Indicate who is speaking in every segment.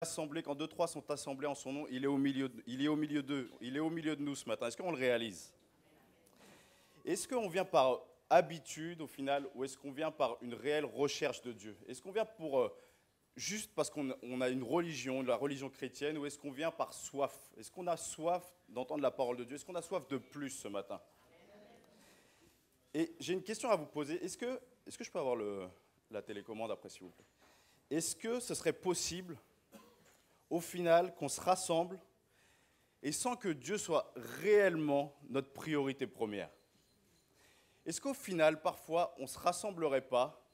Speaker 1: assemblés, quand deux, trois sont assemblés en son nom, il est au milieu, il est au milieu d'eux, il est au milieu de nous ce matin. Est-ce qu'on le réalise? Est-ce qu'on vient par habitude au final, ou est-ce qu'on vient par une réelle recherche de Dieu? Est-ce qu'on vient pour juste parce qu'on a une religion, la religion chrétienne, ou est-ce qu'on vient par soif? Est-ce qu'on a soif d'entendre la parole de Dieu? Est-ce qu'on a soif de plus ce matin? Et j'ai une question à vous poser. Est-ce que je peux avoir la télécommande après, s'il vous plaît? Est-ce que ce serait possible, au final, qu'on se rassemble et sans que Dieu soit réellement notre priorité première? Est-ce qu'au final, parfois, on ne se rassemblerait pas,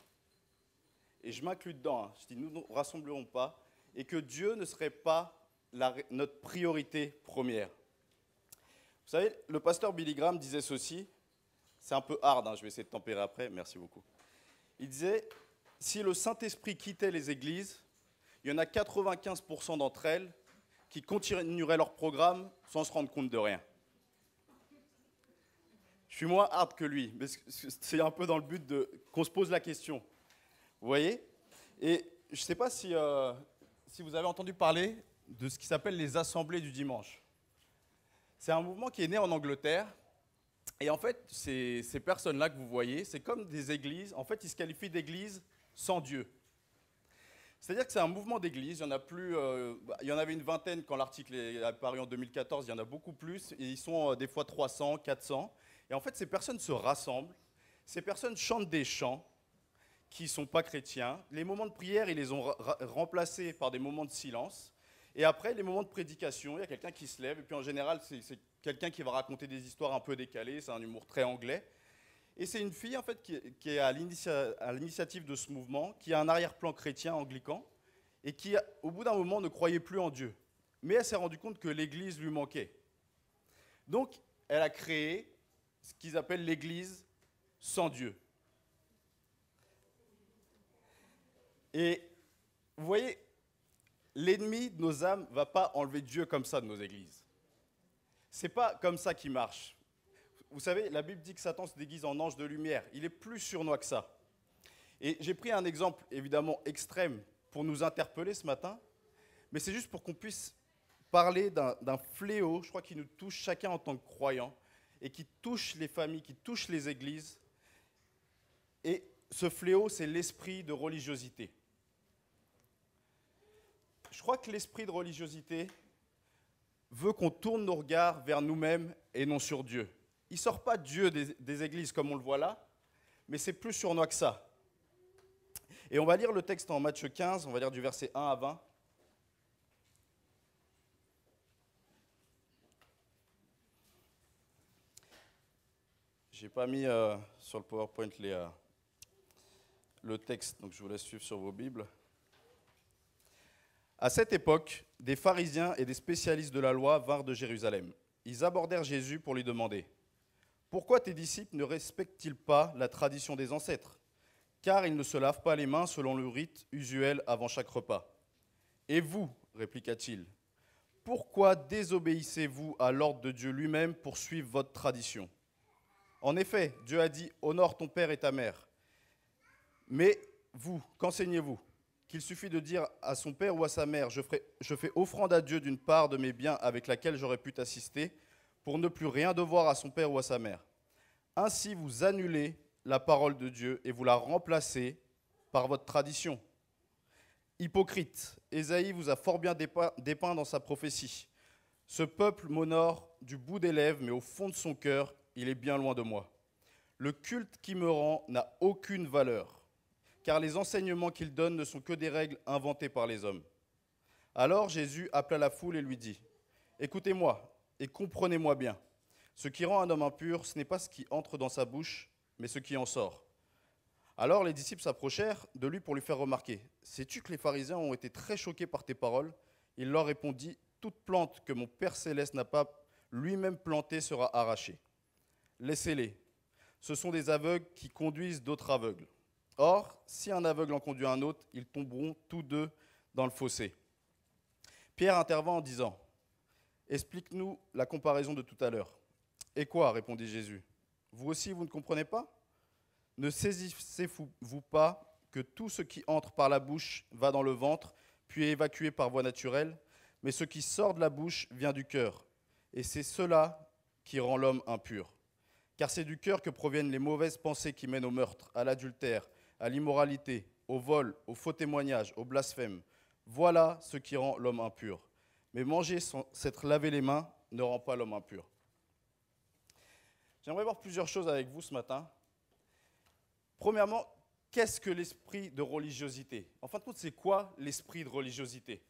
Speaker 1: et je m'inclus dedans, je dis nous ne rassemblerons pas, et que Dieu ne serait pas notre priorité première? Vous savez, le pasteur Billy Graham disait ceci, c'est un peu hard, je vais essayer de tempérer après, merci beaucoup. Il disait, si le Saint-Esprit quittait les églises, il y en a 95% d'entre elles qui continueraient leur programme sans se rendre compte de rien. Je suis moins hard que lui, mais c'est un peu dans le but qu'on se pose la question. Vous voyez? Et je ne sais pas si vous avez entendu parler de ce qui s'appelle les assemblées du dimanche. C'est un mouvement qui est né en Angleterre. Et en fait, ces personnes-là que vous voyez, c'est comme des églises. En fait, ils se qualifient d'églises sans Dieu. C'est-à-dire que c'est un mouvement d'église. Il y en a plus. Il y en avait une vingtaine quand l'article est apparu en 2014. Il y en a beaucoup plus. Et ils sont des fois 300, 400. Et en fait, ces personnes se rassemblent. Ces personnes chantent des chants qui ne sont pas chrétiens. Les moments de prière, ils les ont remplacés par des moments de silence. Et après, les moments de prédication, il y a quelqu'un qui se lève. Et puis en général, c'est quelqu'un qui va raconter des histoires un peu décalées. C'est un humour très anglais. Et c'est une fille en fait qui est à l'initiative de ce mouvement, qui a un arrière-plan chrétien anglican et qui, au bout d'un moment, ne croyait plus en Dieu. Mais elle s'est rendue compte que l'Église lui manquait. Donc, elle a créé ce qu'ils appellent l'Église sans Dieu. Et vous voyez, l'ennemi de nos âmes ne va pas enlever Dieu comme ça de nos églises. Ce n'est pas comme ça qu'il marche. Vous savez, la Bible dit que Satan se déguise en ange de lumière. Il est plus surnois que ça. Et j'ai pris un exemple évidemment extrême pour nous interpeller ce matin, mais c'est juste pour qu'on puisse parler d'un fléau, je crois, qui nous touche chacun en tant que croyant, et qui touche les familles, qui touche les églises. Et ce fléau, c'est l'esprit de religiosité. Je crois que l'esprit de religiosité veut qu'on tourne nos regards vers nous-mêmes et non sur Dieu. Il ne sort pas Dieu des églises comme on le voit là, mais c'est plus surnois que ça. Et on va lire le texte en Matthieu 15, on va lire du verset 1 à 20. Je n'ai pas mis sur le PowerPoint le texte, donc je vous laisse suivre sur vos Bibles. À cette époque, des pharisiens et des spécialistes de la loi vinrent de Jérusalem. Ils abordèrent Jésus pour lui demander « Pourquoi tes disciples ne respectent-ils pas la tradition des ancêtres? Car ils ne se lavent pas les mains selon le rite usuel avant chaque repas. Et vous, répliqua-t-il, pourquoi désobéissez-vous à l'ordre de Dieu lui-même pour suivre votre tradition? En effet, Dieu a dit « Honore ton père et ta mère ». Mais vous, qu'enseignez-vous? Qu'il suffit de dire à son père ou à sa mère « Je fais offrande à Dieu d'une part de mes biens avec laquelle j'aurais pu t'assister » pour ne plus rien devoir à son père ou à sa mère. Ainsi, vous annulez la parole de Dieu et vous la remplacez par votre tradition. Hypocrite, Ésaïe vous a fort bien dépeint dans sa prophétie. Ce peuple m'honore du bout des lèvres, mais au fond de son cœur, il est bien loin de moi. Le culte qui me rend n'a aucune valeur, car les enseignements qu'il donne ne sont que des règles inventées par les hommes. Alors Jésus appela la foule et lui dit « Écoutez-moi et comprenez-moi bien. Ce qui rend un homme impur, ce n'est pas ce qui entre dans sa bouche, mais ce qui en sort. » Alors les disciples s'approchèrent de lui pour lui faire remarquer « Sais-tu que les pharisiens ont été très choqués par tes paroles ?» Il leur répondit « Toute plante que mon Père céleste n'a pas lui-même plantée sera arrachée. Laissez-les. Ce sont des aveugles qui conduisent d'autres aveugles. Or, si un aveugle en conduit un autre, ils tomberont tous deux dans le fossé. » Pierre intervint en disant « Explique-nous la comparaison de tout à l'heure. » « Et quoi ?» répondit Jésus. « Vous aussi, vous ne comprenez pas? Ne saisissez-vous pas que tout ce qui entre par la bouche va dans le ventre, puis est évacué par voie naturelle, mais ce qui sort de la bouche vient du cœur, et c'est cela qui rend l'homme impur. Car c'est du cœur que proviennent les mauvaises pensées qui mènent au meurtre, à l'adultère, à l'immoralité, au vol, au faux témoignage, au blasphème. Voilà ce qui rend l'homme impur. Mais manger sans s'être lavé les mains ne rend pas l'homme impur. J'aimerais voir plusieurs choses avec vous ce matin. Premièrement, qu'est-ce que l'esprit de religiosité? En fin de compte, c'est quoi l'esprit de religiosité?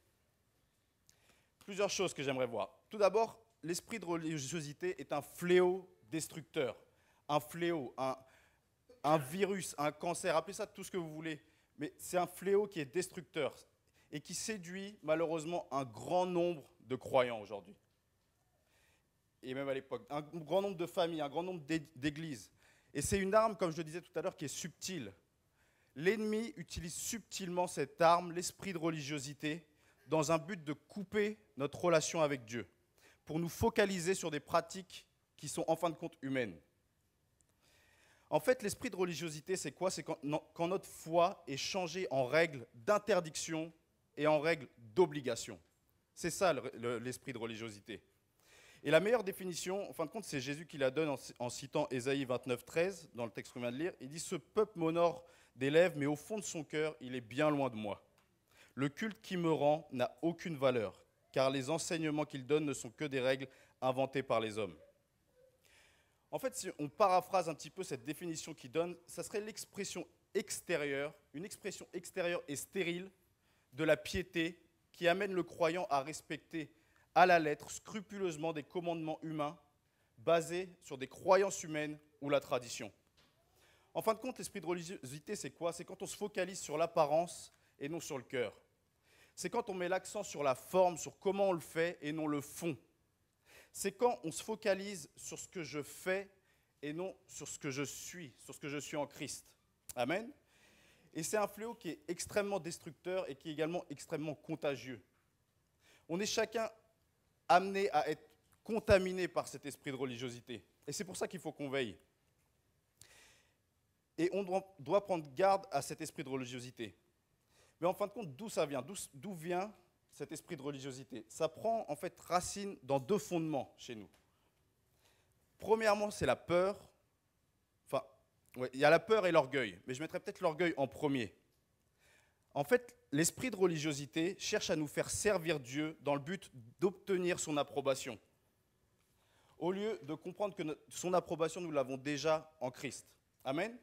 Speaker 1: Plusieurs choses que j'aimerais voir. Tout d'abord, l'esprit de religiosité est un fléau destructeur, un fléau, un virus, un cancer, appelez ça tout ce que vous voulez, mais c'est un fléau qui est destructeur et qui séduit malheureusement un grand nombre de croyants aujourd'hui. Et même à l'époque, un grand nombre de familles, un grand nombre d'églises. Et c'est une arme, comme je le disais tout à l'heure, qui est subtile. L'ennemi utilise subtilement cette arme, l'esprit de religiosité, dans un but de couper notre relation avec Dieu, pour nous focaliser sur des pratiques qui sont en fin de compte humaines. En fait, l'esprit de religiosité, c'est quoi? C'est quand notre foi est changée en règle d'interdiction et en règle d'obligation. C'est ça l'esprit de religiosité. Et la meilleure définition, en fin de compte, c'est Jésus qui la donne en citant Ésaïe 29, 13, dans le texte qu'on vient de lire. Il dit « Ce peuple m'honore des lèvres, mais au fond de son cœur, il est bien loin de moi. Le culte qu'il me rend n'a aucune valeur, car les enseignements qu'il donne ne sont que des règles inventées par les hommes. » En fait, si on paraphrase un petit peu cette définition qu'il donne, ça serait l'expression extérieure, une expression extérieure et stérile de la piété qui amène le croyant à respecter à la lettre scrupuleusement des commandements humains basés sur des croyances humaines ou la tradition. En fin de compte, l'esprit de religiosité, c'est quoi? C'est quand on se focalise sur l'apparence et non sur le cœur. C'est quand on met l'accent sur la forme, sur comment on le fait et non le fond. C'est quand on se focalise sur ce que je fais et non sur ce que je suis en Christ. Amen. Et c'est un fléau qui est extrêmement destructeur et qui est également extrêmement contagieux. On est chacun amené à être contaminé par cet esprit de religiosité. Et c'est pour ça qu'il faut qu'on veille. Et on doit prendre garde à cet esprit de religiosité. Mais en fin de compte, d'où ça vient? D'où vient cet esprit de religiosité? Ça prend en fait racine dans deux fondements chez nous. Premièrement, c'est la peur. Enfin, ouais, il y a la peur et l'orgueil, mais je mettrais peut-être l'orgueil en premier. En fait, l'esprit de religiosité cherche à nous faire servir Dieu dans le but d'obtenir son approbation, au lieu de comprendre que son approbation, nous l'avons déjà en Christ. Amen.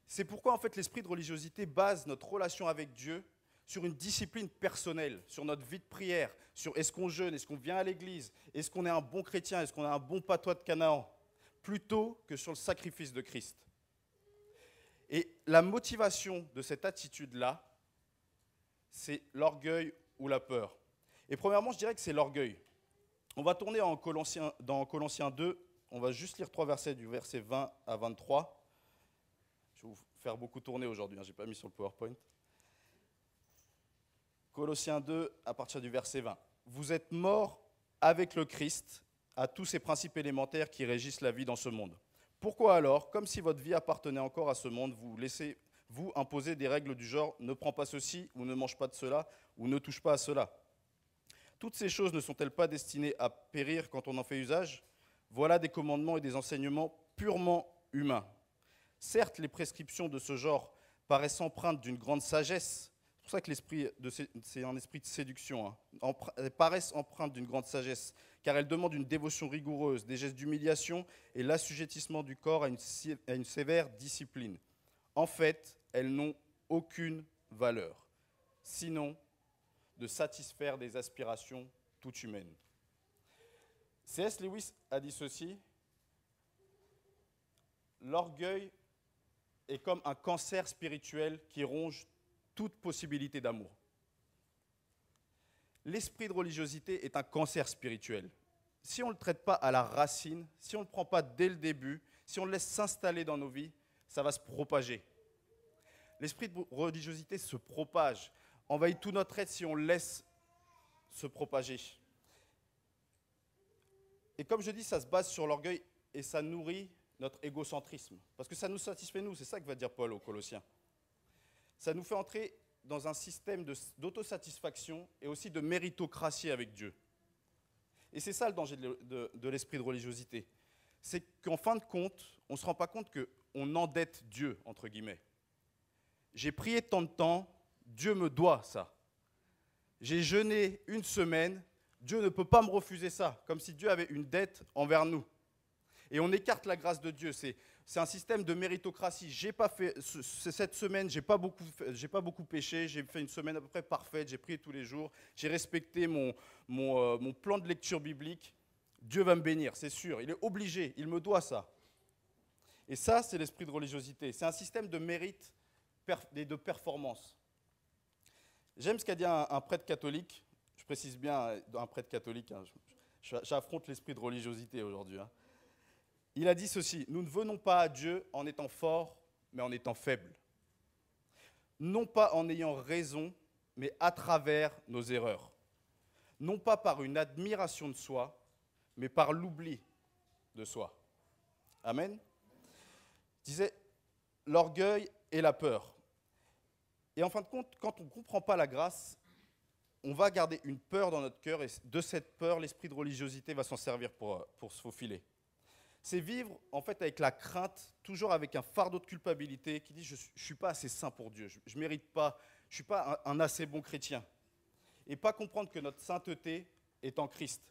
Speaker 1: C'est pourquoi en fait l'esprit de religiosité base notre relation avec Dieu sur une discipline personnelle, sur notre vie de prière, sur est-ce qu'on jeûne, est-ce qu'on vient à l'église, est-ce qu'on est un bon chrétien, est-ce qu'on a un bon patois de Canaan, plutôt que sur le sacrifice de Christ. Et la motivation de cette attitude-là, c'est l'orgueil ou la peur. Et premièrement, je dirais que c'est l'orgueil. On va tourner dans Colossiens 2, on va juste lire 3 versets, du verset 20 à 23. Je vais vous faire beaucoup tourner aujourd'hui, je n'ai pas mis sur le PowerPoint. Colossiens 2, à partir du verset 20. Vous êtes morts avec le Christ à tous ces principes élémentaires qui régissent la vie dans ce monde. Pourquoi alors, comme si votre vie appartenait encore à ce monde, vous laissez-vous imposer des règles du genre « ne prends pas ceci » ou « ne mange pas de cela » ou « ne touche pas à cela » ? Toutes ces choses ne sont-elles pas destinées à périr quand on en fait usage ? Voilà des commandements et des enseignements purement humains. Certes, les prescriptions de ce genre paraissent empreintes d'une grande sagesse. C'est pour ça que c'est un esprit de séduction. Elles paraissent empreintes d'une grande sagesse, car elles demandent une dévotion rigoureuse, des gestes d'humiliation et l'assujettissement du corps à une sévère discipline. En fait, elles n'ont aucune valeur, sinon de satisfaire des aspirations toutes humaines. C.S. Lewis a dit ceci: l'orgueil est comme un cancer spirituel qui ronge toute possibilité d'amour. L'esprit de religiosité est un cancer spirituel. Si on ne le traite pas à la racine, si on ne le prend pas dès le début, si on le laisse s'installer dans nos vies, ça va se propager. L'esprit de religiosité se propage, envahit tout notre être si on le laisse se propager. Et comme je dis, ça se base sur l'orgueil et ça nourrit notre égocentrisme. Parce que ça nous satisfait nous, c'est ça que va dire Paul aux Colossiens. Ça nous fait entrer dans un système d'autosatisfaction et aussi de méritocratie avec Dieu. Et c'est ça le danger de l'esprit de religiosité. C'est qu'en fin de compte, on ne se rend pas compte qu'on endette Dieu, entre guillemets. J'ai prié tant de temps, Dieu me doit ça. J'ai jeûné une semaine, Dieu ne peut pas me refuser ça, comme si Dieu avait une dette envers nous. Et on écarte la grâce de Dieu. C'est un système de méritocratie. J'ai pas fait cette semaine, j'ai pas beaucoup péché. J'ai fait une semaine à peu près parfaite. J'ai prié tous les jours. J'ai respecté mon plan de lecture biblique. Dieu va me bénir, c'est sûr. Il est obligé. Il me doit ça. Et ça, c'est l'esprit de religiosité. C'est un système de mérite et de performance. J'aime ce qu'a dit un prêtre catholique. Je précise bien un prêtre catholique. Hein. J'affronte l'esprit de religiosité aujourd'hui. Hein. Il a dit ceci: nous ne venons pas à Dieu en étant forts, mais en étant faibles. Non pas en ayant raison, mais à travers nos erreurs. Non pas par une admiration de soi, mais par l'oubli de soi. Amen. Il disait l'orgueil et la peur. Et en fin de compte, quand on ne comprend pas la grâce, on va garder une peur dans notre cœur, et de cette peur, l'esprit de religiosité va s'en servir pour se faufiler. C'est vivre en fait avec la crainte, toujours avec un fardeau de culpabilité qui dit je ne suis pas assez saint pour Dieu, je ne mérite pas, je ne suis pas un assez bon chrétien. Et pas comprendre que notre sainteté est en Christ.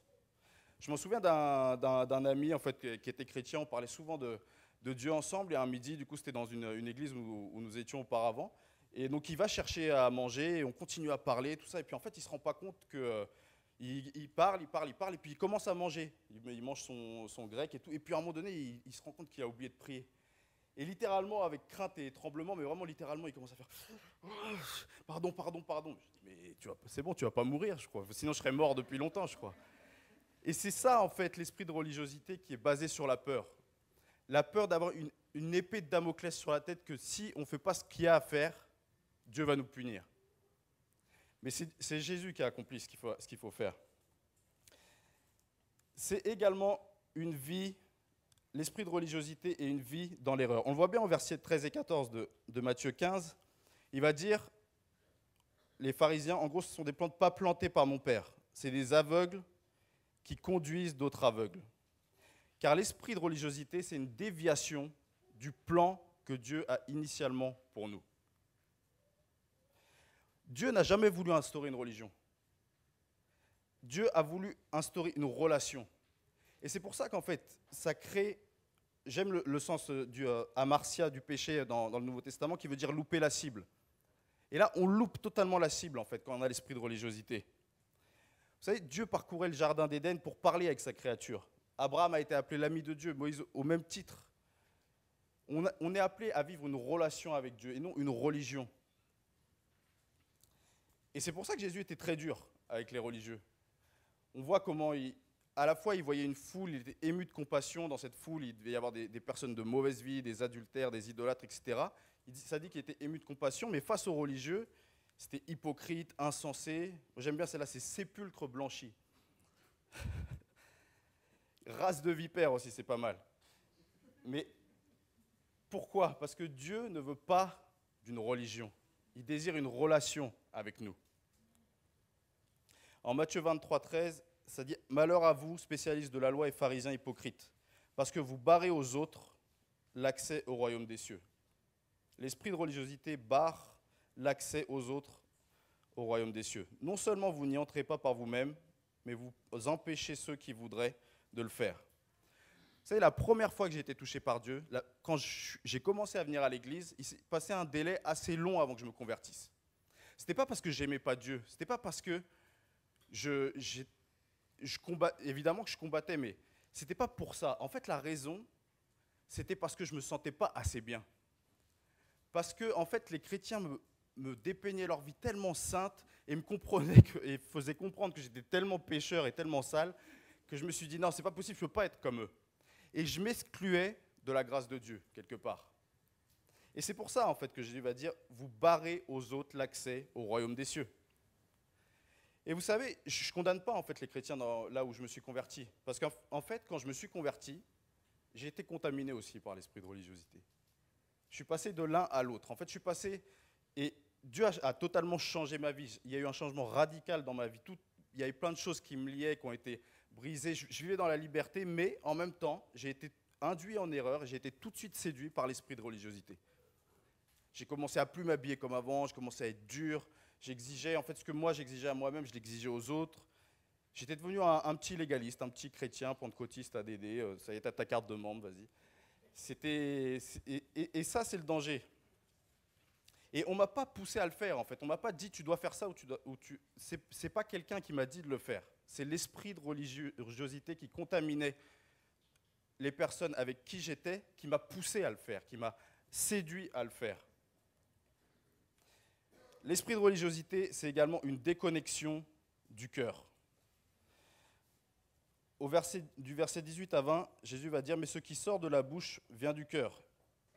Speaker 1: Je m'en souviens d'un ami en fait, qui était chrétien, on parlait souvent de Dieu ensemble, et un midi, du coup c'était dans une église où nous étions auparavant, et donc il va chercher à manger, et on continue à parler, tout ça, et puis en fait il ne se rend pas compte que... Il parle, et puis il commence à manger. Il mange son grec et tout. Et puis à un moment donné, il se rend compte qu'il a oublié de prier. Et littéralement, avec crainte et tremblement, mais vraiment littéralement, il commence à faire « Pardon. » Je dis « Mais c'est bon, tu vas pas mourir, je crois. Sinon, je serais mort depuis longtemps, je crois. » Et c'est ça, en fait, l'esprit de religiosité qui est basé sur la peur. La peur d'avoir une épée de Damoclès sur la tête, que si on ne fait pas ce qu'il y a à faire, Dieu va nous punir. Mais c'est Jésus qui a accompli ce qu'il faut faire. C'est également une vie, l'esprit de religiosité et une vie dans l'erreur. On le voit bien au verset 13 et 14 de Matthieu 15. Il va dire, les pharisiens, en gros, ce sont des plantes pas plantées par mon Père. C'est des aveugles qui conduisent d'autres aveugles. Car l'esprit de religiosité, c'est une déviation du plan que Dieu a initialement pour nous. Dieu n'a jamais voulu instaurer une religion. Dieu a voulu instaurer une relation. Et c'est pour ça qu'en fait, ça crée, j'aime le sens du amartia du péché dans le Nouveau Testament, qui veut dire louper la cible. Et là, on loupe totalement la cible, en fait, quand on a l'esprit de religiosité. Vous savez, Dieu parcourait le jardin d'Éden pour parler avec sa créature. Abraham a été appelé l'ami de Dieu, Moïse au même titre. On est appelé à vivre une relation avec Dieu et non une religion. Et c'est pour ça que Jésus était très dur avec les religieux. On voit comment, à la fois, il voyait une foule, il était ému de compassion. Dans cette foule, il devait y avoir des personnes de mauvaise vie, des adultères, des idolâtres, etc. Ça dit qu'il était ému de compassion, mais face aux religieux, c'était hypocrite, insensé. J'aime bien celle-là, c'est sépulcre blanchi. Race de vipère aussi, c'est pas mal. Mais pourquoi ? Parce que Dieu ne veut pas d'une religion. Il désire une relation avec nous. En Matthieu 23, 13, ça dit « Malheur à vous, spécialistes de la loi et pharisiens hypocrites, parce que vous barrez aux autres l'accès au royaume des cieux. » L'esprit de religiosité barre l'accès aux autres au royaume des cieux. Non seulement vous n'y entrez pas par vous-même, mais vous empêchez ceux qui voudraient de le faire. Vous savez, la première fois que j'ai été touché par Dieu, quand j'ai commencé à venir à l'église, il s'est passé un délai assez long avant que je me convertisse. Ce n'était pas parce que je n'aimais pas Dieu, ce n'était pas parce que évidemment que je combattais, mais ce n'était pas pour ça. En fait, la raison, c'était parce que je ne me sentais pas assez bien. Parce que, en fait, les chrétiens me dépeignaient leur vie tellement sainte et me comprenaient et faisaient comprendre que j'étais tellement pécheur et tellement sale que je me suis dit, non, c'est pas possible, je ne peux pas être comme eux. Et je m'excluais de la grâce de Dieu, quelque part. Et c'est pour ça, en fait, que Jésus va dire, vous barrez aux autres l'accès au royaume des cieux. Et vous savez, je ne condamne pas, en fait, les chrétiens là où je me suis converti. Parce qu'en fait, quand je me suis converti, j'ai été contaminé aussi par l'esprit de religiosité. Je suis passé de l'un à l'autre. En fait, je suis passé, et Dieu a totalement changé ma vie. Il y a eu un changement radical dans ma vie. Il y a eu plein de choses qui me liaient, qui ont été brisées. Je vivais dans la liberté, mais en même temps, j'ai été induit en erreur et j'ai été tout de suite séduit par l'esprit de religiosité. J'ai commencé à plus m'habiller comme avant, je commençais à être dur. J'exigeais, en fait, ce que moi j'exigeais à moi-même, je l'exigeais aux autres. J'étais devenu un petit légaliste, un petit chrétien, pentecôtiste, ADD. Ça y est, t'as ta carte de membre, vas-y. Et ça, c'est le danger. Et on ne m'a pas poussé à le faire, en fait. On ne m'a pas dit, tu dois faire ça C'est pas quelqu'un qui m'a dit de le faire. C'est l'esprit de religiosité qui contaminait les personnes avec qui j'étais, qui m'a poussé à le faire, qui m'a séduit à le faire. L'esprit de religiosité, c'est également une déconnexion du cœur. Du verset 18 à 20, Jésus va dire « Mais ce qui sort de la bouche vient du cœur,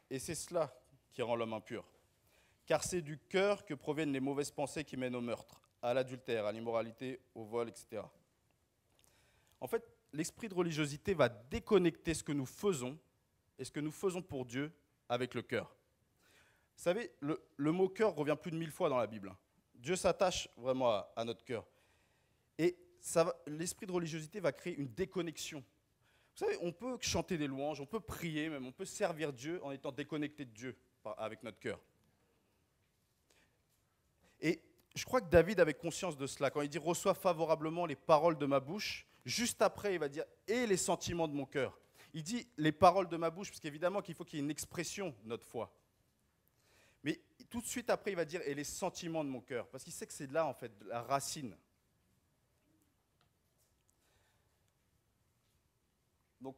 Speaker 1: et c'est cela qui rend l'homme impur. Car c'est du cœur que proviennent les mauvaises pensées qui mènent au meurtre, à l'adultère, à l'immoralité, au vol, etc. » En fait, l'esprit de religiosité va déconnecter ce que nous faisons et ce que nous faisons pour Dieu avec le cœur. Vous savez, le mot cœur revient plus de 1000 fois dans la Bible. Dieu s'attache vraiment à notre cœur. Et l'esprit de religiosité va créer une déconnexion. Vous savez, on peut chanter des louanges, on peut prier même, on peut servir Dieu en étant déconnecté de Dieu avec notre cœur. Et je crois que David avait conscience de cela. Quand il dit « reçois favorablement les paroles de ma bouche », juste après, il va dire « et les sentiments de mon cœur ». Il dit « les paroles de ma bouche », parce qu'évidemment qu'il faut qu'il y ait une expression de notre foi. Mais tout de suite après, il va dire « et les sentiments de mon cœur », parce qu'il sait que c'est là, en fait, la racine. Donc,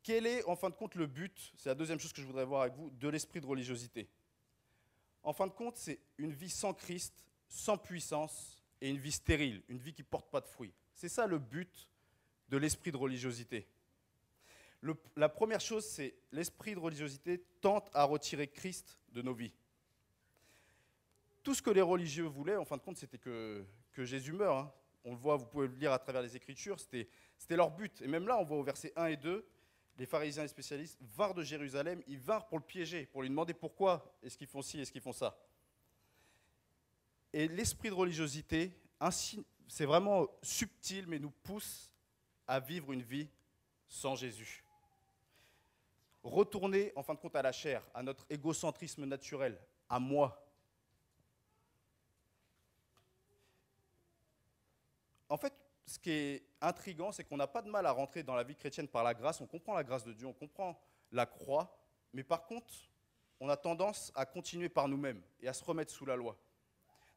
Speaker 1: quel est, en fin de compte, le but, c'est la deuxième chose que je voudrais voir avec vous, de l'esprit de religiosité. En fin de compte, c'est une vie sans Christ, sans puissance, et une vie stérile, une vie qui ne porte pas de fruits. C'est ça le but de l'esprit de religiosité. La première chose, c'est l'esprit de religiosité tente à retirer Christ de nos vies. Tout ce que les religieux voulaient, en fin de compte, c'était que Jésus meure. Hein. On le voit, vous pouvez le lire à travers les Écritures, c'était leur but. Et même là, on voit au verset 1 et 2, les pharisiens et spécialistes vinrent de Jérusalem, ils vinrent pour le piéger, pour lui demander pourquoi est-ce qu'ils font ci, est-ce qu'ils font ça. Et l'esprit de religiosité, c'est vraiment subtil, mais nous pousse à vivre une vie sans Jésus. Retourner, en fin de compte, à la chair, à notre égocentrisme naturel, à moi. En fait, ce qui est intriguant, c'est qu'on n'a pas de mal à rentrer dans la vie chrétienne par la grâce. On comprend la grâce de Dieu, on comprend la croix. Mais par contre, on a tendance à continuer par nous-mêmes et à se remettre sous la loi.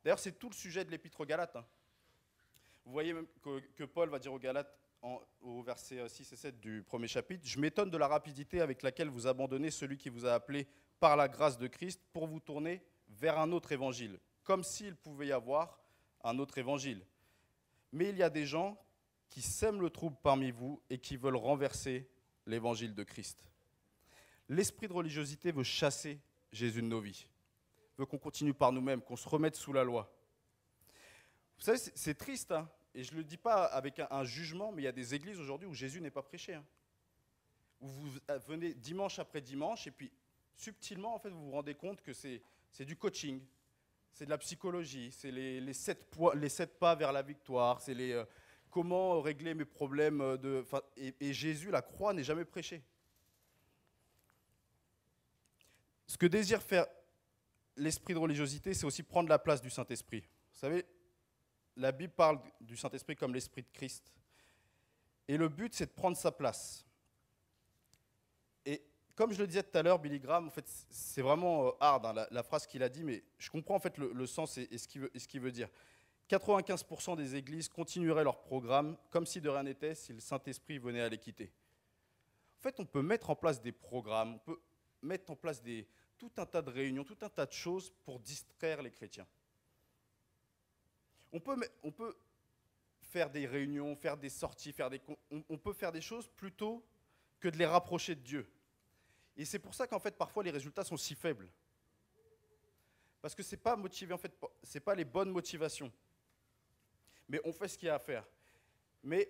Speaker 1: D'ailleurs, c'est tout le sujet de l'Épître aux Galates. Vous voyez même que Paul va dire aux Galates, au verset 6 et 7 du premier chapitre, « Je m'étonne de la rapidité avec laquelle vous abandonnez celui qui vous a appelé par la grâce de Christ pour vous tourner vers un autre évangile, comme s'il pouvait y avoir un autre évangile. Mais il y a des gens qui sèment le trouble parmi vous et qui veulent renverser l'évangile de Christ. » L'esprit de religiosité veut chasser Jésus de nos vies, veut qu'on continue par nous-mêmes, qu'on se remette sous la loi. Vous savez, c'est triste, hein, et je ne le dis pas avec un jugement, mais il y a des églises aujourd'hui où Jésus n'est pas prêché. Hein, où vous venez dimanche après dimanche, et puis subtilement, en fait, vous vous rendez compte que c'est du coaching, c'est de la psychologie, c'est les 7 pas vers la victoire, c'est comment régler mes problèmes. Et Jésus, la croix, n'est jamais prêché. Ce que désire faire l'esprit de religiosité, c'est aussi prendre la place du Saint-Esprit. Vous savez, la Bible parle du Saint-Esprit comme l'Esprit de Christ. Et le but, c'est de prendre sa place. Et comme je le disais tout à l'heure, Billy Graham, en fait, c'est vraiment hard, hein, la phrase qu'il a dit, mais je comprends en fait le sens et ce qu'il veut dire. 95% des églises continueraient leur programme comme si de rien n'était si le Saint-Esprit venait à les quitter. En fait, on peut mettre en place des programmes, on peut mettre en place tout un tas de réunions, tout un tas de choses pour distraire les chrétiens. On peut faire des réunions, faire des sorties, on peut faire des choses plutôt que de les rapprocher de Dieu. Et c'est pour ça qu'en fait, parfois, les résultats sont si faibles. Parce que ce n'est pas motivé, en fait, ce n'est pas les bonnes motivations. Mais on fait ce qu'il y a à faire. Mais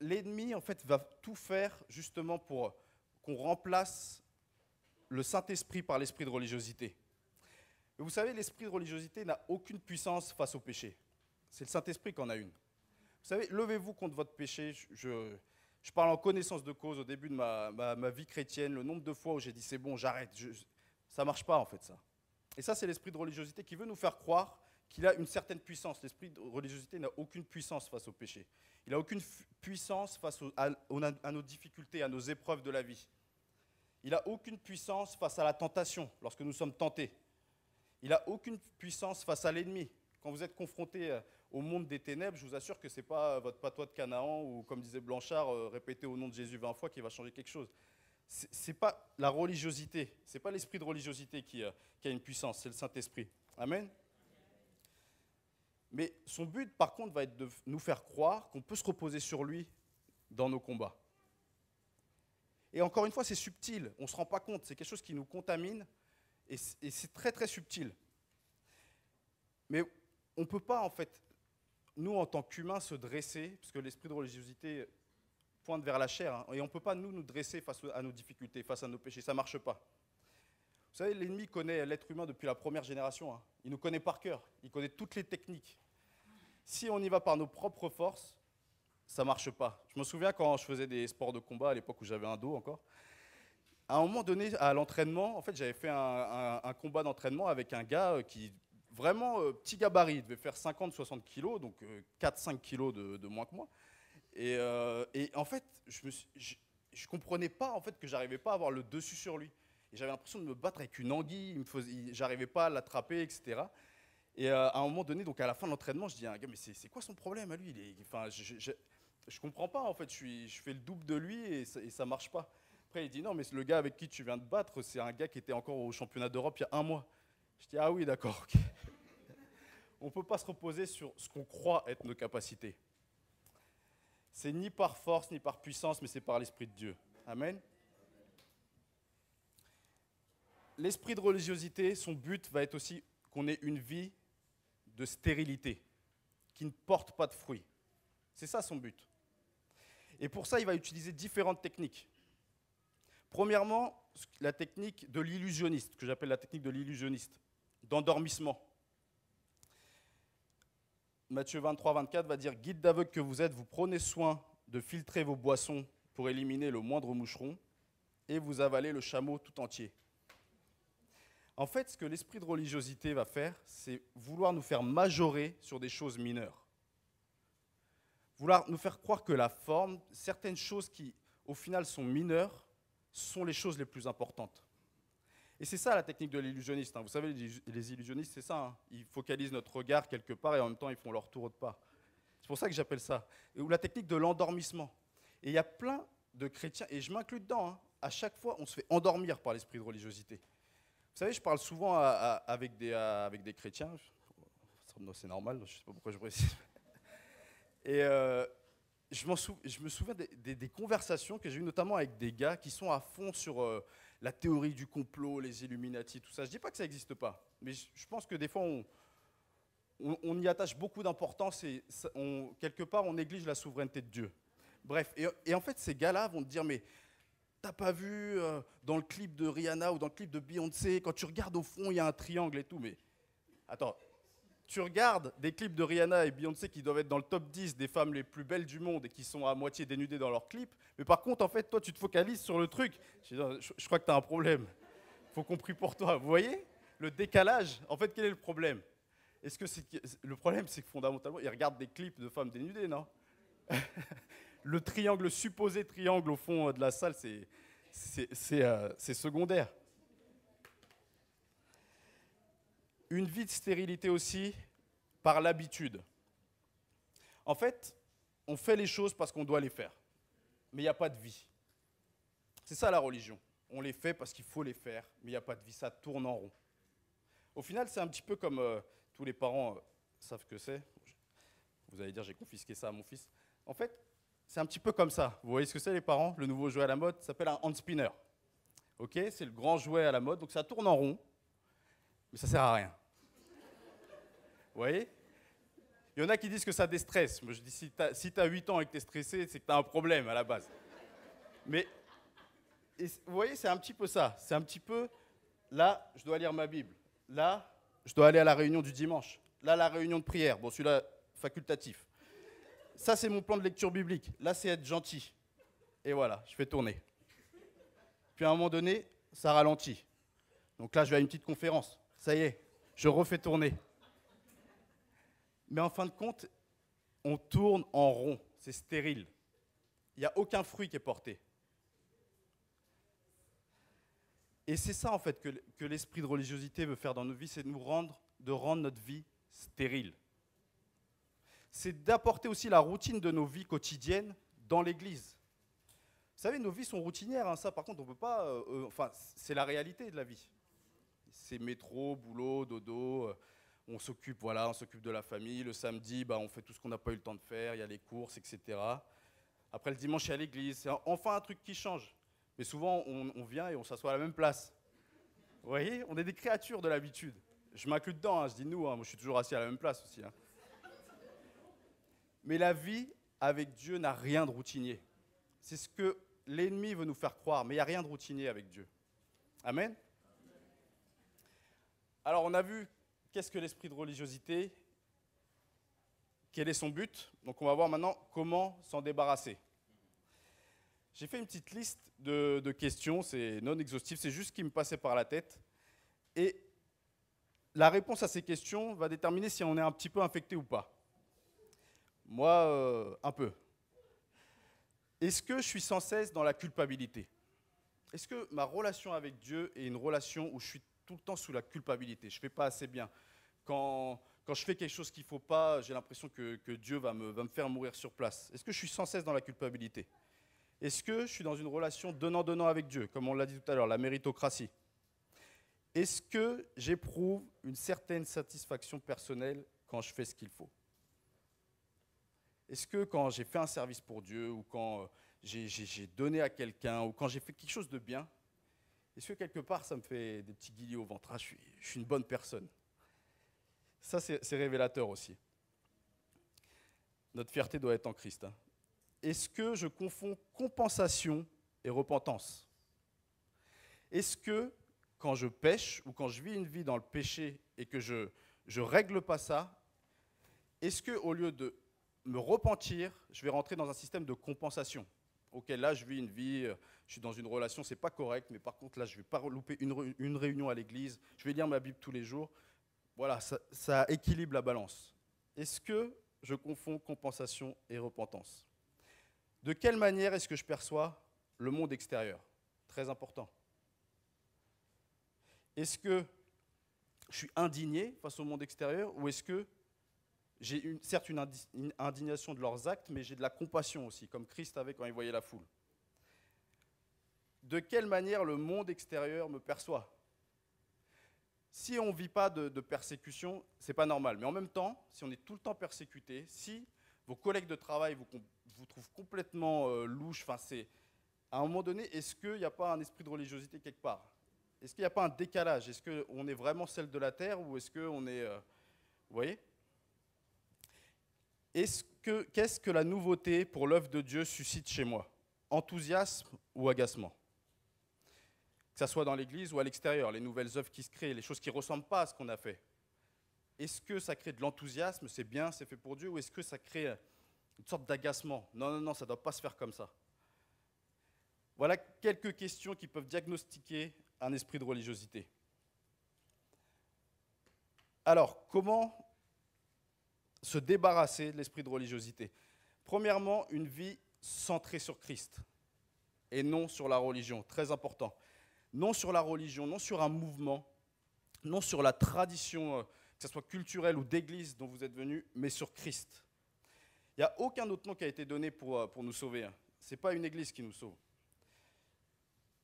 Speaker 1: l'ennemi, en fait, va tout faire justement pour qu'on remplace le Saint-Esprit par l'esprit de religiosité. Mais vous savez, l'esprit de religiosité n'a aucune puissance face au péché. C'est le Saint-Esprit qui en a une. Vous savez, levez-vous contre votre péché. Je parle en connaissance de cause au début de ma vie chrétienne, le nombre de fois où j'ai dit c'est bon, j'arrête. Ça ne marche pas en fait ça. Et ça, c'est l'esprit de religiosité qui veut nous faire croire qu'il a une certaine puissance. L'esprit de religiosité n'a aucune puissance face au péché. Il n'a aucune puissance face à nos difficultés, à nos épreuves de la vie. Il n'a aucune puissance face à la tentation, lorsque nous sommes tentés. Il n'a aucune puissance face à l'ennemi. Quand vous êtes confronté au monde des ténèbres, je vous assure que ce n'est pas votre patois de Canaan ou, comme disait Blanchard, répéter au nom de Jésus 20 fois qui va changer quelque chose. Ce n'est pas la religiosité, ce n'est pas l'esprit de religiosité qui a une puissance, c'est le Saint-Esprit. Amen. Mais son but, par contre, va être de nous faire croire qu'on peut se reposer sur lui dans nos combats. Et encore une fois, c'est subtil, on ne se rend pas compte, c'est quelque chose qui nous contamine et c'est très très subtil. Mais on ne peut pas, en fait, nous, en tant qu'humains, se dresser, parce que l'esprit de religiosité pointe vers la chair, hein, et on ne peut pas, nous dresser face à nos difficultés, face à nos péchés, ça ne marche pas. Vous savez, l'ennemi connaît l'être humain depuis la première génération, hein. Il nous connaît par cœur, il connaît toutes les techniques. Si on y va par nos propres forces, ça ne marche pas. Je me souviens quand je faisais des sports de combat, à l'époque où j'avais un dos encore, à un moment donné, à l'entraînement, en fait, j'avais fait un combat d'entraînement avec un gars qui... Vraiment petit gabarit, il devait faire 50-60 kilos, donc 4-5 kilos de moins que moi. Et en fait, je ne comprenais pas en fait, que j'arrivais pas à avoir le dessus sur lui. Et j'avais l'impression de me battre avec une anguille, j'arrivais pas à l'attraper, etc. Et à un moment donné, donc à la fin de l'entraînement, je dis à un gars, mais c'est quoi son problème à lui? Je comprends pas en fait, je fais le double de lui et ça marche pas. Après il dit non, mais le gars avec qui tu viens de battre, c'est un gars qui était encore au championnat d'Europe il y a 1 mois. Je dis ah oui d'accord, ok. On ne peut pas se reposer sur ce qu'on croit être nos capacités. C'est ni par force, ni par puissance, mais c'est par l'Esprit de Dieu. Amen. L'esprit de religiosité, son but va être aussi qu'on ait une vie de stérilité, qui ne porte pas de fruits. C'est ça son but. Et pour ça, il va utiliser différentes techniques. Premièrement, la technique de l'illusionniste, que j'appelle la technique de l'illusionniste, d'endormissement. Matthieu 23, 24 va dire « Guide d'aveugle que vous êtes, vous prenez soin de filtrer vos boissons pour éliminer le moindre moucheron et vous avalez le chameau tout entier. » En fait, ce que l'esprit de religiosité va faire, c'est vouloir nous faire majorer sur des choses mineures. Vouloir nous faire croire que la forme, certaines choses qui, au final, sont mineures, sont les choses les plus importantes. Et c'est ça la technique de l'illusionniste. Vous savez, les illusionnistes, c'est ça. Ils focalisent notre regard quelque part et en même temps, ils font leur tour autre part. C'est pour ça que j'appelle ça. Ou la technique de l'endormissement. Et il y a plein de chrétiens, et je m'inclus dedans, à chaque fois, on se fait endormir par l'esprit de religiosité. Vous savez, je parle souvent avec des chrétiens. C'est normal, je ne sais pas pourquoi je précise. Et je me souviens des conversations que j'ai eues, notamment avec des gars qui sont à fond sur la théorie du complot, les Illuminati, tout ça. Je ne dis pas que ça n'existe pas, mais je pense que des fois, on y attache beaucoup d'importance et quelque part, on néglige la souveraineté de Dieu. Bref, et en fait, ces gars-là vont te dire, mais t'as pas vu dans le clip de Rihanna ou dans le clip de Beyoncé, quand tu regardes au fond, il y a un triangle et tout, mais attends. Tu regardes des clips de Rihanna et Beyoncé qui doivent être dans le top 10 des femmes les plus belles du monde et qui sont à moitié dénudées dans leurs clips. Mais par contre, en fait, toi, tu te focalises sur le truc. Je crois que tu as un problème. Il faut qu'on prie pour toi. Vous voyez le décalage? En fait, quel est le problème? Le problème, c'est que fondamentalement, ils regardent des clips de femmes dénudées, non? Le triangle, le supposé triangle au fond de la salle, c'est secondaire. Une vie de stérilité aussi par l'habitude. En fait, on fait les choses parce qu'on doit les faire, mais il n'y a pas de vie. C'est ça la religion. On les fait parce qu'il faut les faire, mais il n'y a pas de vie, ça tourne en rond. Au final, c'est un petit peu comme tous les parents savent que c'est. Vous allez dire, j'ai confisqué ça à mon fils. En fait, c'est un petit peu comme ça. Vous voyez ce que c'est les parents? Le nouveau jouet à la mode s'appelle un hand spinner. Ok, c'est le grand jouet à la mode, donc ça tourne en rond. Mais ça ne sert à rien. Vous voyez? Il y en a qui disent que ça déstresse. Moi, je dis, si tu as 8 ans et que tu es stressé, c'est que tu as un problème à la base. Mais, vous voyez, c'est un petit peu ça. C'est un petit peu, là, je dois lire ma Bible. Là, je dois aller à la réunion du dimanche. Là, la réunion de prière. Bon, celui-là, facultatif. Ça, c'est mon plan de lecture biblique. Là, c'est être gentil. Et voilà, je fais tourner. Puis à un moment donné, ça ralentit. Donc là, je vais à une petite conférence. Ça y est, je refais tourner. Mais en fin de compte, on tourne en rond. C'est stérile. Il n'y a aucun fruit qui est porté. Et c'est ça, en fait, que l'esprit de religiosité veut faire dans nos vies, c'est de rendre notre vie stérile. C'est d'apporter aussi la routine de nos vies quotidiennes dans l'Église. Vous savez, nos vies sont routinières, hein, ça par contre, on peut pas... enfin, c'est la réalité de la vie. C'est métro, boulot, dodo, on s'occupe de la famille. Le samedi, on fait tout ce qu'on n'a pas eu le temps de faire, il y a les courses, etc. Après le dimanche, il y a l'église. C'est enfin un truc qui change. Mais souvent, on vient et on s'assoit à la même place. Vous voyez, on est des créatures de l'habitude. Je m'inclus dedans, hein, je dis nous, hein, moi je suis toujours assis à la même place aussi. Hein. Mais la vie avec Dieu n'a rien de routinier. C'est ce que l'ennemi veut nous faire croire, mais il n'y a rien de routinier avec Dieu. Amen. Alors on a vu qu'est-ce que l'esprit de religiosité, quel est son but. Donc on va voir maintenant comment s'en débarrasser. J'ai fait une petite liste de questions, c'est non exhaustif, c'est juste ce qui me passait par la tête. Et la réponse à ces questions va déterminer si on est un petit peu infecté ou pas. Moi, un peu. Est-ce que je suis sans cesse dans la culpabilité? Est-ce que ma relation avec Dieu est une relation où je suis tout le temps sous la culpabilité? Je ne fais pas assez bien. Quand je fais quelque chose qu'il ne faut pas, j'ai l'impression que Dieu va me faire mourir sur place. Est-ce que je suis sans cesse dans la culpabilité? Est-ce que je suis dans une relation donnant-donnant avec Dieu, comme on l'a dit tout à l'heure, la méritocratie? Est-ce que j'éprouve une certaine satisfaction personnelle quand je fais ce qu'il faut? Est-ce que quand j'ai fait un service pour Dieu, ou quand j'ai donné à quelqu'un, ou quand j'ai fait quelque chose de bien, est-ce que quelque part ça me fait des petits guillis au ventre? Je suis une bonne personne. Ça, c'est révélateur aussi. Notre fierté doit être en Christ. Hein. Est-ce que je confonds compensation et repentance? Est-ce que quand je pêche ou quand je vis une vie dans le péché et que je ne règle pas ça, est-ce qu'au lieu de me repentir, je vais rentrer dans un système de compensation? Ok, là je vis une vie, je suis dans une relation, c'est pas correct, mais par contre là je ne vais pas louper une réunion à l'église, je vais lire ma Bible tous les jours. Voilà, ça équilibre la balance. Est-ce que je confonds compensation et repentance? De quelle manière est-ce que je perçois le monde extérieur? Très important. Est-ce que je suis indigné face au monde extérieur, ou est-ce que j'ai certes une indignation de leurs actes, mais j'ai de la compassion aussi, comme Christ avait quand il voyait la foule? De quelle manière le monde extérieur me perçoit? Si on ne vit pas de persécution, ce n'est pas normal. Mais en même temps, si on est tout le temps persécuté, si vos collègues de travail vous trouvent complètement louche, à un moment donné, est-ce qu'il n'y a pas un esprit de religiosité quelque part? Est-ce qu'il n'y a pas un décalage? Est-ce qu'on est vraiment celle de la terre, ou est-ce qu'on est... vous voyez? Qu'est-ce que la nouveauté pour l'œuvre de Dieu suscite chez moi? Enthousiasme ou agacement? Que ce soit dans l'église ou à l'extérieur, les nouvelles œuvres qui se créent, les choses qui ne ressemblent pas à ce qu'on a fait. Est-ce que ça crée de l'enthousiasme, c'est bien, c'est fait pour Dieu, ou est-ce que ça crée une sorte d'agacement? Non, ça ne doit pas se faire comme ça. Voilà quelques questions qui peuvent diagnostiquer un esprit de religiosité. Alors, comment se débarrasser de l'esprit de religiosité? Premièrement, une vie centrée sur Christ et non sur la religion, très important. Non sur la religion, non sur un mouvement, non sur la tradition, que ce soit culturelle ou d'église dont vous êtes venu, mais sur Christ. Il n'y a aucun autre nom qui a été donné pour nous sauver. Hein. Ce n'est pas une église qui nous sauve.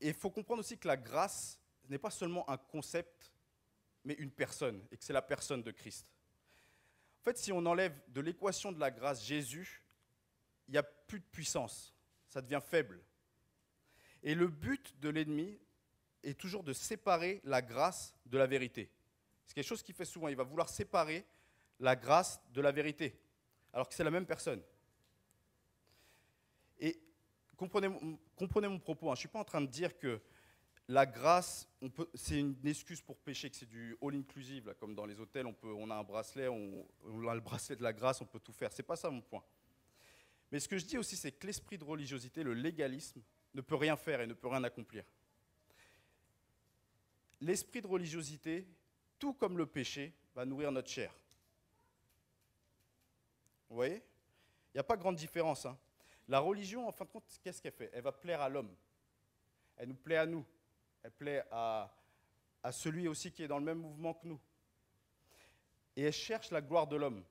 Speaker 1: Et il faut comprendre aussi que la grâce n'est pas seulement un concept, mais une personne, et que c'est la personne de Christ. En fait, si on enlève de l'équation de la grâce Jésus, il n'y a plus de puissance, ça devient faible. Et le but de l'ennemi est toujours de séparer la grâce de la vérité. C'est quelque chose qu'il fait souvent, il va vouloir séparer la grâce de la vérité, alors que c'est la même personne. Et comprenez mon propos, hein. Je ne suis pas en train de dire que La grâce, c'est une excuse pour pécher, que c'est du all-inclusive, là, comme dans les hôtels, on a un bracelet, on a le bracelet de la grâce, on peut tout faire. C'est pas ça mon point. Mais ce que je dis aussi, c'est que l'esprit de religiosité, le légalisme, ne peut rien faire et ne peut rien accomplir. L'esprit de religiosité, tout comme le péché, va nourrir notre chair. Vous voyez? Il n'y a pas grande différence. Hein. La religion, en fin de compte, qu'est-ce qu'elle fait? Elle va plaire à l'homme. Elle nous plaît à nous. Elle plaît à celui aussi qui est dans le même mouvement que nous. Et elle cherche la gloire de l'homme.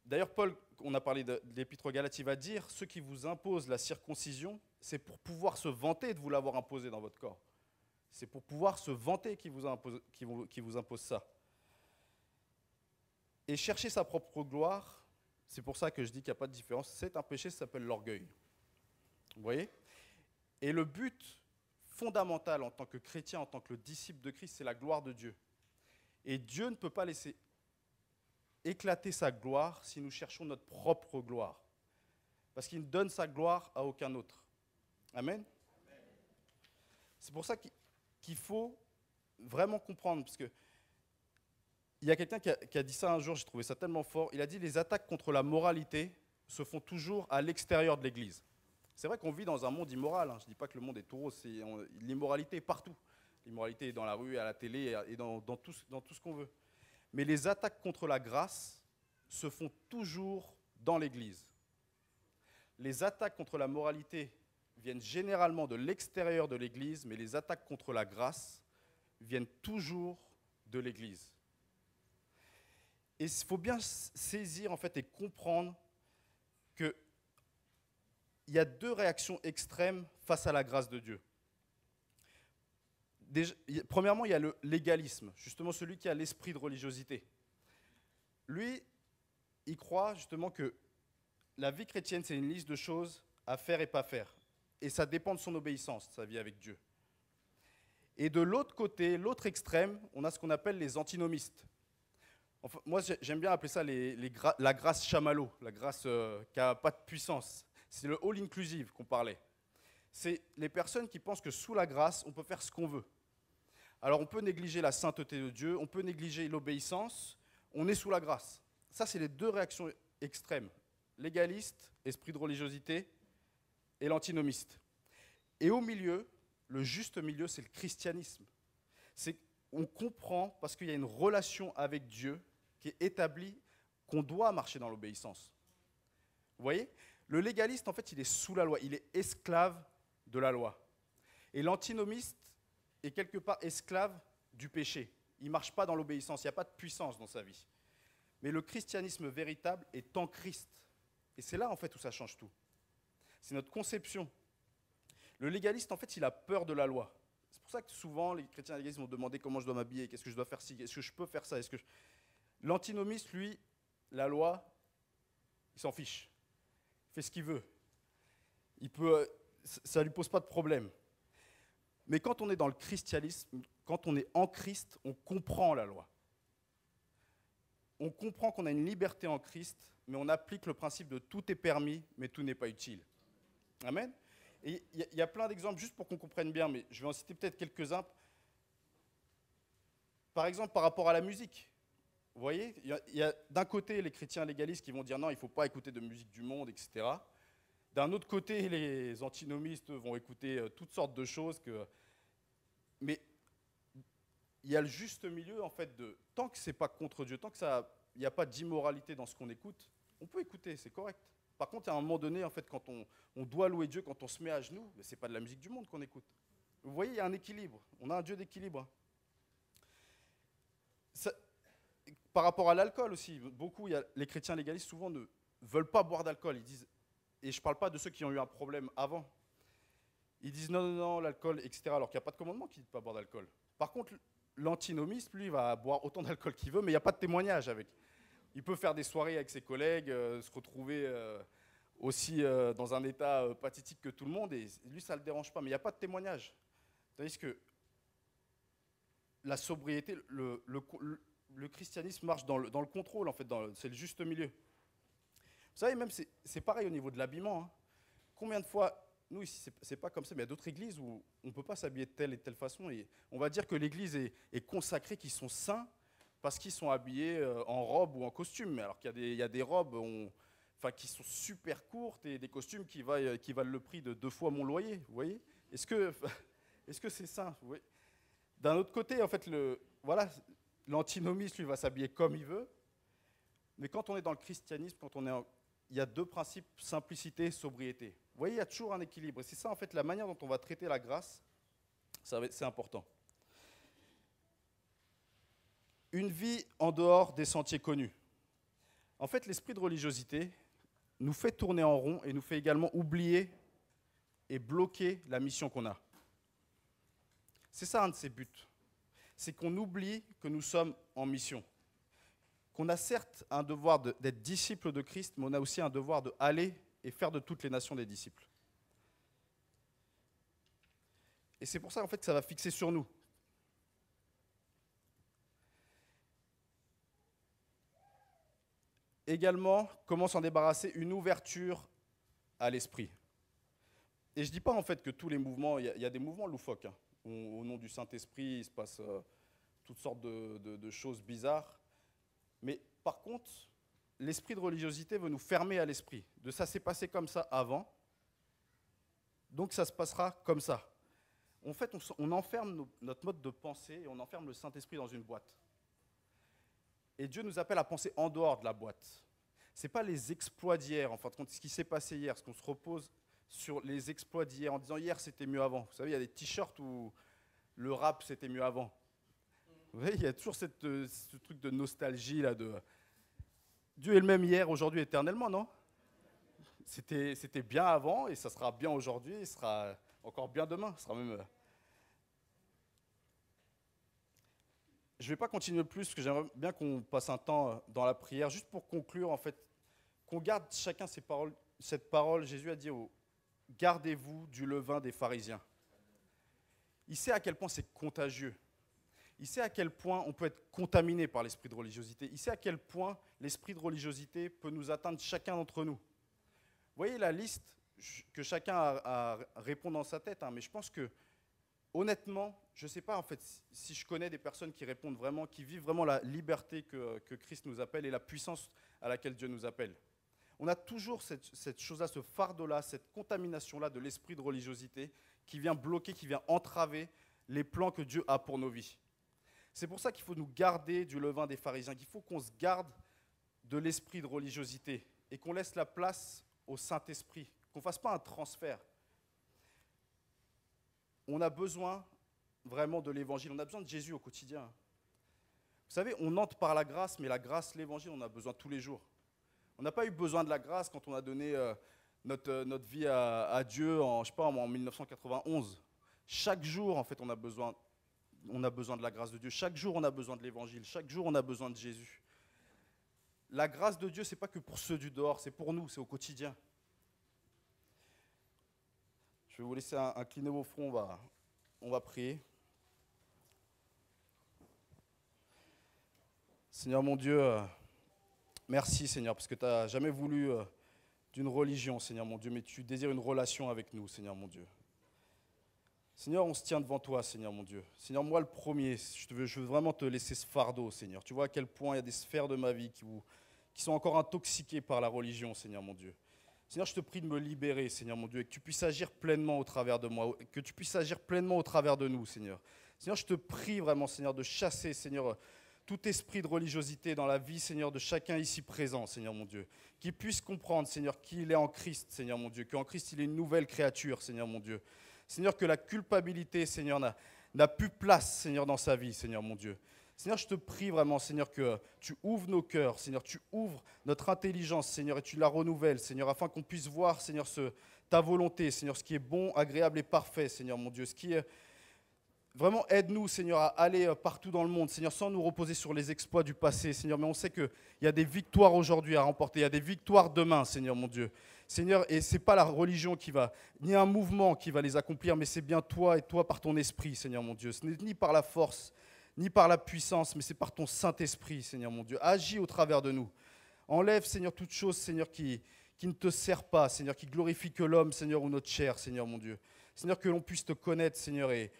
Speaker 1: D'ailleurs, Paul, on a parlé de l'Épître aux Galates, il va dire, ceux qui vous imposent la circoncision, c'est pour pouvoir se vanter de vous l'avoir imposé dans votre corps. C'est pour pouvoir se vanter qui vous impose ça. Et chercher sa propre gloire, c'est pour ça que je dis qu'il n'y a pas de différence, c'est un péché, ça s'appelle l'orgueil. Vous voyez? Et le but fondamental en tant que chrétien, en tant que le disciple de Christ, c'est la gloire de Dieu. Et Dieu ne peut pas laisser éclater sa gloire si nous cherchons notre propre gloire. Parce qu'il ne donne sa gloire à aucun autre. Amen? C'est pour ça qu'il faut vraiment comprendre, parce que il y a quelqu'un qui a dit ça un jour, j'ai trouvé ça tellement fort, il a dit les attaques contre la moralité se font toujours à l'extérieur de l'Église. C'est vrai qu'on vit dans un monde immoral, hein. Je ne dis pas que le monde est tout rose, l'immoralité est partout. L'immoralité est dans la rue, à la télé, et dans tout ce qu'on veut. Mais les attaques contre la grâce se font toujours dans l'Église. Les attaques contre la moralité viennent généralement de l'extérieur de l'Église, mais les attaques contre la grâce viennent toujours de l'Église. Et il faut bien saisir en fait, et comprendre qu'il y a deux réactions extrêmes face à la grâce de Dieu. Déjà, premièrement, il y a le légalisme, justement celui qui a l'esprit de religiosité. Lui, il croit justement que la vie chrétienne, c'est une liste de choses à faire et pas faire. Et ça dépend de son obéissance, de sa vie avec Dieu. Et de l'autre côté, l'autre extrême, on a ce qu'on appelle les antinomistes. Enfin, moi, j'aime bien appeler ça la grâce chamallow, la grâce qui n'a pas de puissance. C'est le all-inclusive qu'on parlait. C'est les personnes qui pensent que sous la grâce, on peut faire ce qu'on veut. Alors, on peut négliger la sainteté de Dieu, on peut négliger l'obéissance, on est sous la grâce. Ça, c'est les deux réactions extrêmes. Légaliste, esprit de religiosité, et l'antinomiste. Et au milieu, le juste milieu, c'est le christianisme. On comprend, parce qu'il y a une relation avec Dieu qui est établie, qu'on doit marcher dans l'obéissance. Vous voyez? Le légaliste, en fait, il est sous la loi, il est esclave de la loi. Et l'antinomiste est quelque part esclave du péché. Il ne marche pas dans l'obéissance, il n'y a pas de puissance dans sa vie. Mais le christianisme véritable est en Christ. Et c'est là, en fait, où ça change tout. C'est notre conception. Le légaliste, en fait, il a peur de la loi. C'est pour ça que souvent, les chrétiens légalistes vont demander comment je dois m'habiller, qu'est-ce que je dois faire ci, est-ce que je peux faire ça, L'antinomiste, lui, la loi, il s'en fiche. Il fait ce qu'il veut. Ça ne lui pose pas de problème. Mais quand on est dans le christianisme, quand on est en Christ, on comprend la loi. On comprend qu'on a une liberté en Christ, mais on applique le principe de tout est permis, mais tout n'est pas utile. Amen. Et il y a plein d'exemples, juste pour qu'on comprenne bien, mais je vais en citer peut-être quelques-uns. Par exemple, par rapport à la musique. Vous voyez, il y a d'un côté les chrétiens légalistes qui vont dire non, il ne faut pas écouter de musique du monde, etc. D'un autre côté, les antinomistes vont écouter toutes sortes de choses. Mais il y a le juste milieu, en fait, tant que ce n'est pas contre Dieu, tant qu'il n'y a pas d'immoralité dans ce qu'on écoute, on peut écouter, c'est correct. Par contre, à un moment donné, en fait, quand on doit louer Dieu, quand on se met à genoux, ce n'est pas de la musique du monde qu'on écoute. Vous voyez, il y a un équilibre. On a un Dieu d'équilibre. Par rapport à l'alcool aussi, les chrétiens légalistes souvent ne veulent pas boire d'alcool. Ils disent, et je ne parle pas de ceux qui ont eu un problème avant, ils disent non, l'alcool, etc. Alors qu'il n'y a pas de commandement qui dit de ne pas boire d'alcool. Par contre, l'antinomiste, lui, va boire autant d'alcool qu'il veut, mais il n'y a pas de témoignage avec. Il peut faire des soirées avec ses collègues, se retrouver aussi dans un état pathétique que tout le monde, et lui, ça ne le dérange pas, mais il n'y a pas de témoignage. Tandis que la sobriété, le christianisme marche dans le contrôle, en fait, c'est le juste milieu. Vous savez, même, c'est pareil au niveau de l'habillement. Hein. Combien de fois nous, ici, c'est pas comme ça, mais il y a d'autres églises où on ne peut pas s'habiller de telle et telle façon. Et on va dire que l'église est consacrée, qu'ils sont saints, parce qu'ils sont habillés en robe ou en costume. Mais alors qu'il y a des robes qui sont super courtes et des costumes qui valent le prix de 2 fois mon loyer. Vous voyez? Est-ce que est-ce que c'est sain? Vous voyez. D'un autre côté, en fait, l'antinomiste, lui, va s'habiller comme il veut. Mais quand on est dans le christianisme, il y a 2 principes, simplicité et sobriété. Vous voyez, il y a toujours un équilibre. Et c'est ça, en fait, la manière dont on va traiter la grâce, c'est important. Une vie en dehors des sentiers connus. En fait, l'esprit de religiosité nous fait tourner en rond et nous fait également oublier et bloquer la mission qu'on a. C'est ça un de ses buts. C'est qu'on oublie que nous sommes en mission. Qu'on a certes un devoir d'être disciples de Christ, mais on a aussi un devoir d'aller et faire de toutes les nations des disciples. Et c'est pour ça, en fait, que ça va fixer sur nous. Également, comment s'en débarrasser? Une ouverture à l'esprit. Et je ne dis pas, en fait, que tous les mouvements, il y a des mouvements loufoques. Hein. Au nom du Saint-Esprit, il se passe toutes sortes de choses bizarres. Mais par contre, l'esprit de religiosité veut nous fermer à l'esprit. De ça s'est passé comme ça avant, donc ça se passera comme ça. En fait, on enferme notre mode de pensée et on enferme le Saint-Esprit dans une boîte. Et Dieu nous appelle à penser en dehors de la boîte. Ce n'est pas les exploits d'hier, en fin de compte, ce qui s'est passé hier, ce qu'on se repose sur les exploits d'hier en disant hier c'était mieux avant. Vous savez, il y a des t-shirts où le rap c'était mieux avant. Vous voyez, il y a toujours ce truc de nostalgie là de Dieu est le même hier, aujourd'hui, éternellement, non? C'était bien avant et ça sera bien aujourd'hui, et sera encore bien demain. Ce sera même. Je ne vais pas continuer plus parce que j'aimerais bien qu'on passe un temps dans la prière, juste pour conclure en fait, qu'on garde chacun cette parole. Jésus a dit gardez-vous du levain des pharisiens. Il sait à quel point c'est contagieux. Il sait à quel point on peut être contaminé par l'esprit de religiosité. Il sait à quel point l'esprit de religiosité peut nous atteindre chacun d'entre nous. Vous voyez la liste que chacun a à répondre dans sa tête, hein, mais je pense que, honnêtement, je ne sais pas en fait si je connais des personnes qui répondent vraiment, qui vivent vraiment la liberté que Christ nous appelle et la puissance à laquelle Dieu nous appelle. On a toujours cette chose-là, ce fardeau-là, cette contamination-là de l'esprit de religiosité qui vient bloquer, qui vient entraver les plans que Dieu a pour nos vies. C'est pour ça qu'il faut nous garder du levain des pharisiens, qu'il faut qu'on se garde de l'esprit de religiosité et qu'on laisse la place au Saint-Esprit, qu'on ne fasse pas un transfert. On a besoin vraiment de l'Évangile, on a besoin de Jésus au quotidien. Vous savez, on entre par la grâce, mais la grâce, l'Évangile, on a besoin tous les jours. On n'a pas eu besoin de la grâce quand on a donné notre vie à Dieu en 1991. Chaque jour, en fait, on a besoin de la grâce de Dieu. Chaque jour, on a besoin de l'Évangile. Chaque jour, on a besoin de Jésus. La grâce de Dieu, ce n'est pas que pour ceux du dehors, c'est pour nous, c'est au quotidien. Je vais vous laisser incliner vos fronts, on va prier. Seigneur mon Dieu, merci Seigneur, parce que tu n'as jamais voulu d'une religion, Seigneur mon Dieu, mais tu désires une relation avec nous, Seigneur mon Dieu. Seigneur, on se tient devant toi, Seigneur mon Dieu. Seigneur, moi le premier, je veux vraiment te laisser ce fardeau, Seigneur. Tu vois à quel point il y a des sphères de ma vie qui sont encore intoxiquées par la religion, Seigneur mon Dieu. Seigneur, je te prie de me libérer, Seigneur mon Dieu, et que tu puisses agir pleinement au travers de moi, que tu puisses agir pleinement au travers de nous, Seigneur. Seigneur, je te prie vraiment, Seigneur, de chasser, Seigneur, tout esprit de religiosité dans la vie, Seigneur, de chacun ici présent, Seigneur mon Dieu. Qu'il puisse comprendre, Seigneur, qu'il est en Christ, Seigneur mon Dieu, qu'en Christ, il est une nouvelle créature, Seigneur mon Dieu. Seigneur, que la culpabilité, Seigneur, n'a plus place, Seigneur, dans sa vie, Seigneur mon Dieu. Seigneur, je te prie vraiment, Seigneur, que tu ouvres nos cœurs, Seigneur, tu ouvres notre intelligence, Seigneur, et tu la renouvelles, Seigneur, afin qu'on puisse voir, Seigneur, ta volonté, Seigneur, ce qui est bon, agréable et parfait, Seigneur mon Dieu, ce qui est... Vraiment, aide-nous, Seigneur, à aller partout dans le monde, Seigneur, sans nous reposer sur les exploits du passé, Seigneur. Mais on sait qu'il y a des victoires aujourd'hui à remporter, il y a des victoires demain, Seigneur, mon Dieu. Seigneur, et ce n'est pas la religion ni un mouvement qui va les accomplir, mais c'est bien toi et toi par ton esprit, Seigneur, mon Dieu. Ce n'est ni par la force, ni par la puissance, mais c'est par ton Saint-Esprit, Seigneur, mon Dieu. Agis au travers de nous. Enlève, Seigneur, toute chose, Seigneur, qui qui ne te sert pas, Seigneur, qui glorifie que l'homme, Seigneur, ou notre chair, Seigneur mon Dieu. Seigneur, que l'on puisse te connaître, Seigneur, et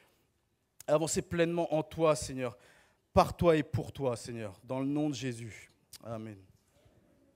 Speaker 1: avancer pleinement en toi, Seigneur, par toi et pour toi, Seigneur, dans le nom de Jésus. Amen.